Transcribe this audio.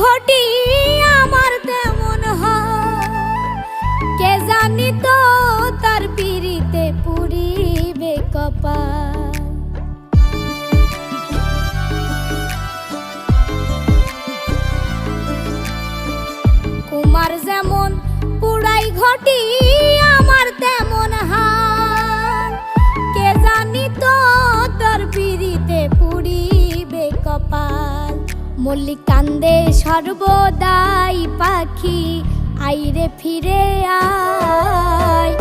ঘটি আমার তেমন হয়, কে জানি তো তার পিরিতে পুরিবে কপাল। কুমার যেমন পুরাই ঘটি আমার তেমন হাল, কে জানি তো তার পিরিতে পুরিবে কপাল। মল্লিক কান্দে সর্বদাই পাখি আইরে ফিরে আয়।